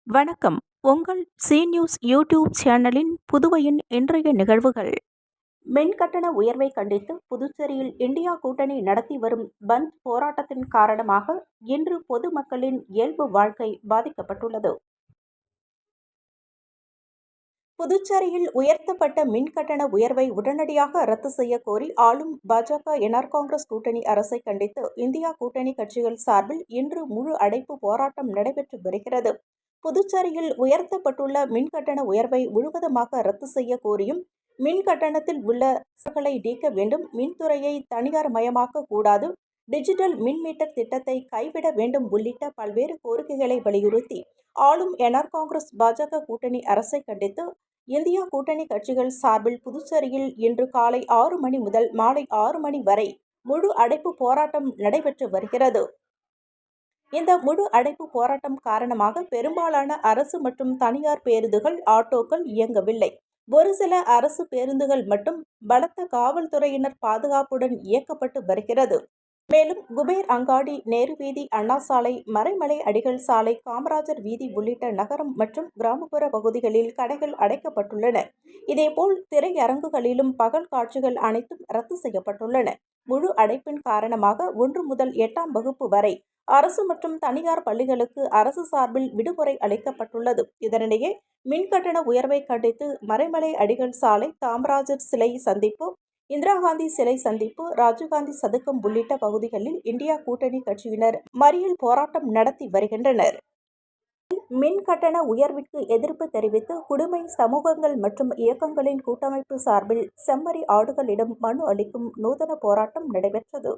வணக்கம். உங்கள் C news YouTube சேனலின் புதுவையின் இன்றைய நிகழ்வுகள். மின் கட்டண உயர்வை கண்டித்து புதுச்சேரியில் இந்தியா கூட்டணி நடத்தி வரும் பந்த் போராட்டத்தின் காரணமாக இன்று பொதுமக்களின் இயல்பு வாழ்க்கை பாதிக்கப்பட்டுள்ளது. புதுச்சேரியில் உயர்த்தப்பட்ட மின் கட்டண உயர்வை உடனடியாக ரத்து செய்ய கோரி ஆளும் பாஜக என்ஆர் காங்கிரஸ் கூட்டணி அரசை கண்டித்து இந்தியா கூட்டணி கட்சிகள் சார்பில் இன்று முழு அடைப்பு போராட்டம் நடைபெற்று வருகிறது. புதுச்சேரியில் உயர்த்தப்பட்டுள்ள மின் கட்டண உயர்வை முழுவதுமாக ரத்து செய்ய கோரியும், மின் கட்டணத்தில் உள்ள சிக்கல்களை நீக்க வேண்டும், மின்துறையை தனியார் மயமாக்க கூடாது, டிஜிட்டல் மின் மீட்டர் திட்டத்தை கைவிட வேண்டும் உள்ளிட்ட பல்வேறு கோரிக்கைகளை வலியுறுத்தி ஆளும் என்ஆர் காங்கிரஸ் பாஜக கூட்டணி அரசை கண்டித்து இந்தியா கூட்டணி கட்சிகள் சார்பில் புதுச்சேரியில் இன்று காலை 6 மணி முதல் மாலை 6 மணி வரை முழு அடைப்பு போராட்டம் நடைபெற்று வருகிறது. இந்த முழு அடைப்பு போராட்டம் காரணமாக பெரும்பாலான அரசு மற்றும் தனியார் பேருந்துகள், ஆட்டோக்கள் இயங்கவில்லை. ஒரு சில அரசு பேருந்துகள் மட்டும் பலத்த காவல்துறையினர் பாதுகாப்புடன் இயக்கப்பட்டு வருகிறது. மேலும் குபேர் அங்காடி, நேரு வீதி, அண்ணா சாலை, மறைமலை அடிகள் சாலை, காமராஜர் வீதி உள்ளிட்ட நகரம் மற்றும் கிராமப்புற பகுதிகளில் கடைகள் அடைக்கப்பட்டுள்ளன. இதேபோல் திரையரங்குகளிலும் பகல் காட்சிகள் அனைத்தும் ரத்து செய்யப்பட்டுள்ளன. முழு அடைப்பின் காரணமாக 1 முதல் 8ஆம் வகுப்பு வரை அரசு மற்றும் தனியார் பள்ளிகளுக்கு அரசு சார்பில் விடுமுறை அளிக்கப்பட்டுள்ளது. இதனிடையே மின்கட்டண உயர்வை கண்டித்து மறைமலை அடிகள் சாலை, காமராஜர் சிலை சந்திப்பு, இந்திரா காந்தி சிலை சந்திப்பு, ராஜீவ்காந்தி சதுக்கம் உள்ளிட்ட பகுதிகளில் இந்தியா கூட்டணி கட்சியினர் மறியல் போராட்டம் நடத்தி வருகின்றனர். மின் கட்டண உயர்விற்கு எதிர்ப்பு தெரிவித்து குடிமை சமூகங்கள் மற்றும் இயக்கங்களின் கூட்டமைப்பு சார்பில் செம்மறி ஆடுகளிடம் மனு அளிக்கும் நூதன போராட்டம் நடைபெற்றது.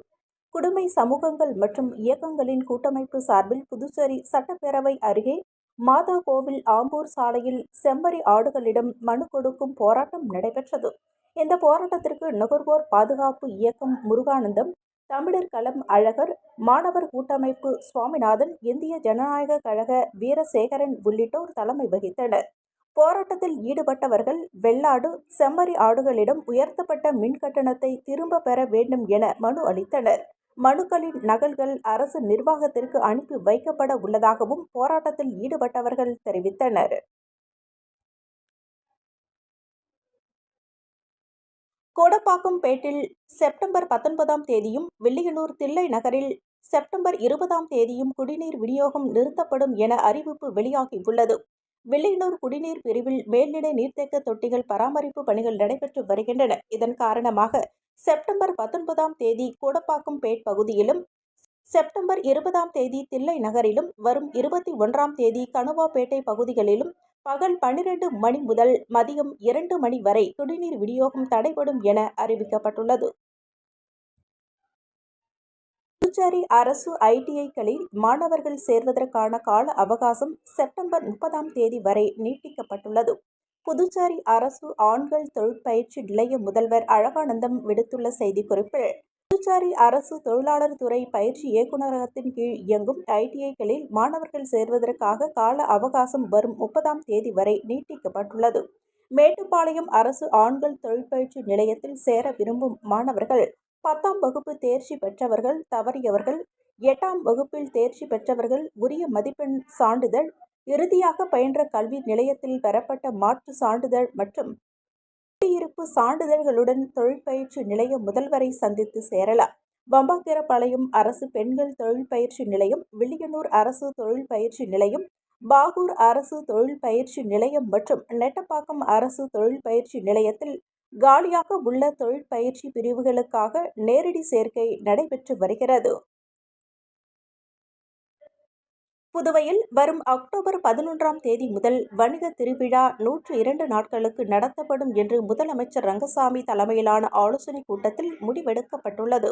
குடிமை சமூகங்கள் மற்றும் இயக்கங்களின் கூட்டமைப்பு சார்பில் புதுச்சேரி சட்டப்பேரவை அருகே மாதா கோவில் ஆம்பூர் சாலையில் செம்மறி ஆடுகளிடம் மனு கொடுக்கும் போராட்டம் நடைபெற்றது. இந்த போராட்டத்திற்கு நுகர்வோர் பாதுகாப்பு இயக்கம் முருகானந்தம், தமிழர் களம் அழகர், மாணவர் கூட்டமைப்பு சுவாமிநாதன், இந்திய ஜனநாயக கழக வீரசேகரன் உள்ளிட்டோர் தலைமை வகித்தனர். போராட்டத்தில் ஈடுபட்டவர்கள் வெள்ளாடு, செம்மறி ஆடுகளிடம் உயர்த்தப்பட்ட மின் கட்டணத்தை திரும்ப பெற வேண்டும் என மனு அளித்தனர். மனுக்களின் நகல்கள் அரசு நிர்வாகத்திற்கு அனுப்பி வைக்கப்பட உள்ளதாகவும் போராட்டத்தில் ஈடுபட்டவர்கள் தெரிவித்தனர். கோடப்பாக்கம் பேட்டில் செப்டம்பர் 19ஆம் தேதியும், வில்லியனூர் தில்லை நகரில் செப்டம்பர் 20ஆம் தேதியும் குடிநீர் விநியோகம் நிறுத்தப்படும் என அறிவிப்பு வெளியாகியுள்ளது. வில்லியனூர் குடிநீர் பிரிவில் மேல்நிலை நீர்த்தேக்க தொட்டிகள் பராமரிப்பு பணிகள் நடைபெற்று வருகின்றன. இதன் காரணமாக செப்டம்பர் 19ஆம் தேதி கோடப்பாக்கம் பேட் பகுதியிலும், செப்டம்பர் 20ஆம் தேதி தில்லை நகரிலும், வரும் 21ஆம் தேதி கணுவாப்பேட்டை பகுதிகளிலும் பகல் 12 மணி முதல் மதியம் 2 மணி வரை குடிநீர் விநியோகம் தடைபடும் என அறிவிக்கப்பட்டுள்ளது. புதுச்சேரி அரசு ITI-களில் மாணவர்கள் சேர்வதற்கான கால அவகாசம் செப்டம்பர் 30ஆம் தேதி வரை நீட்டிக்கப்பட்டுள்ளது. புதுச்சேரி அரசு ஆண்கள் தொழிற்பயிற்சி நிலைய முதல்வர் அழகானந்தம் விடுத்துள்ள செய்திக்குறிப்பில், புதுச்சேரி அரசு தொழிலாளர் துறை பயிற்சி இயக்குநரகத்தின் கீழ் இயங்கும் ITI-களில் மாணவர்கள் சேர்வதற்காக கால அவகாசம் வரும் 30ஆம் தேதி வரை நீட்டிக்கப்பட்டுள்ளது. மேட்டுப்பாளையம் அரசு ஆண்கள் தொழிற்பயிற்சி நிலையத்தில் சேர விரும்பும் மாணவர்கள் 10ஆம் வகுப்பு தேர்ச்சி பெற்றவர்கள், தவறியவர்கள், 8ஆம் வகுப்பில் தேர்ச்சி பெற்றவர்கள், உரிய மதிப்பெண் சான்றிதழ், இறுதியாக பயின்ற கல்வி நிலையத்தில் பெறப்பட்ட மாற்று சான்றிதழ் மற்றும் குடியிருப்பு சான்றிதழ்களுடன் தொழிற்பயிற்சி நிலைய முதல்வரை சந்தித்து சேரலாம். வம்பாக்கீரபாளையம் அரசு பெண்கள் தொழில் பயிற்சி நிலையம், வில்லியனூர் அரசு தொழில் பயிற்சி நிலையம், பாகூர் அரசு தொழில் பயிற்சி நிலையம் மற்றும் நெட்டப்பாக்கம் அரசு தொழில் பயிற்சி நிலையத்தில் காலியாக உள்ள தொழிற்பயிற்சி பிரிவுகளுக்காக நேரடி சேர்க்கை நடைபெற்று வருகிறது. புதுவையில் வரும் அக்டோபர் 11ஆம் தேதி முதல் வணிக திருவிழா 102 நாட்களுக்கு நடத்தப்படும் என்று முதலமைச்சர் ரங்கசாமி தலைமையிலான ஆலோசனைக் கூட்டத்தில் முடிவெடுக்கப்பட்டுள்ளது.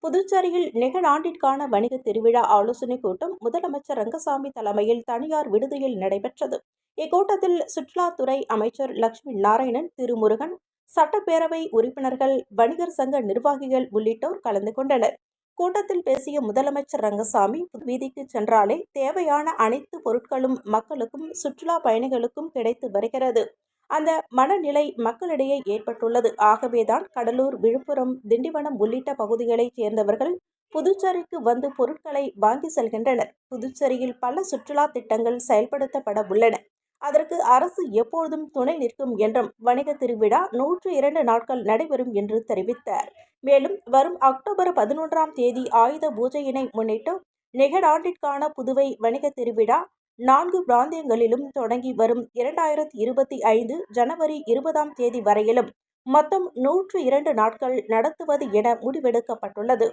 புதுச்சேரியில் நிகழாண்டிற்கான வணிக திருவிழா ஆலோசனைக் கூட்டம் முதலமைச்சர் ரங்கசாமி தலைமையில் தனியார் விடுதியில் நடைபெற்றது. இக்கூட்டத்தில் சுற்றுலாத்துறை அமைச்சர் லட்சுமி நாராயணன், திருமுருகன், சட்டப்பேரவை உறுப்பினர்கள், வணிகர் சங்க நிர்வாகிகள் உள்ளிட்டோர் கலந்து கொண்டனர். கூட்டத்தில் பேசிய முதலமைச்சர் ரங்கசாமி, வீதிக்கு சென்றாலே தேவையான அனைத்து பொருட்களும் மக்களுக்கும் சுற்றுலா பயணிகளுக்கும் கிடைத்து வருகிறது. அந்த மனநிலை மக்களிடையே ஏற்பட்டுள்ளது. ஆகவேதான் கடலூர், விழுப்புரம், திண்டிவனம் உள்ளிட்ட பகுதிகளைச் சேர்ந்தவர்கள் புதுச்சேரிக்கு வந்து பொருட்களை வாங்கி செல்கின்றனர். புதுச்சேரியில் பல சுற்றுலா திட்டங்கள் செயல்படுத்தப்பட உள்ளன. அதற்கு அரசு எப்பொழுதும் துணை நிற்கும் என்றும், வணிக திருவிழா 102 நாட்கள் நடைபெறும் என்று தெரிவித்தார். மேலும் வரும் அக்டோபர் 11ஆம் தேதி ஆயுத பூஜையினை முன்னிட்டு நிகழாண்டிற்கான புதுவை வணிக திருவிழா 4 பிராந்தியங்களிலும் தொடங்கி வரும் 2025 ஜனவரி 20ஆம் தேதி வரையிலும் மொத்தம் 102 நாட்கள் நடத்துவது என முடிவெடுக்கப்பட்டுள்ளது.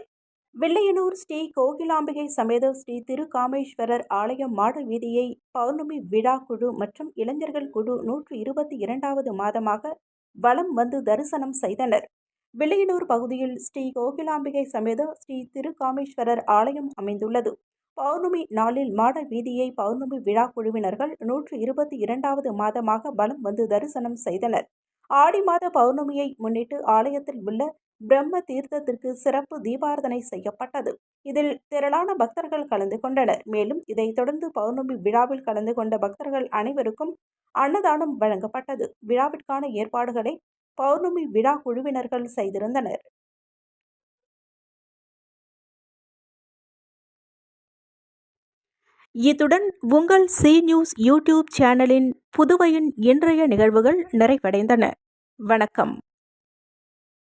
வில்லியனூர் ஸ்ரீ கோகிலாம்பிகை சமேத ஸ்ரீ திருக்காமேஸ்வரர் ஆலய மாட வீதியை பௌர்ணமி விழா குழு மற்றும் இளைஞர்கள் குழு 122வது மாதமாக வலம் வந்து தரிசனம் செய்தனர். வில்லியனூர் பகுதியில் ஸ்ரீ கோகிலாம்பிகை சமேத ஸ்ரீ திருக்காமேஸ்வரர் ஆலயம் அமைந்துள்ளது. பௌர்ணமி நாளில் மாட வீதியை பௌர்ணமி விழா குழுவினர்கள் 122வது மாதமாக வலம் வந்து தரிசனம் செய்தனர். ஆடி மாத பௌர்ணமியை முன்னிட்டு ஆலயத்தில் உள்ள பிரம்ம தீர்த்தத்திற்கு சிறப்பு தீபாராதனை செய்யப்பட்டது. இதில் திரளான பக்தர்கள் கலந்து கொண்டனர். மேலும் இதைத் தொடர்ந்து பௌர்ணமி விழாவில் கலந்து கொண்ட பக்தர்கள் அனைவருக்கும் அன்னதானம் வழங்கப்பட்டது. விழாவிற்கான ஏற்பாடுகளை பௌர்ணமி விழா குழுவினர்கள் செய்திருந்தனர். இத்துடன் உங்கள் சி நியூஸ் யூடியூப் சேனலின் புதுவையின் இன்றைய நிகழ்வுகள் நிறைவடைந்தன. வணக்கம்.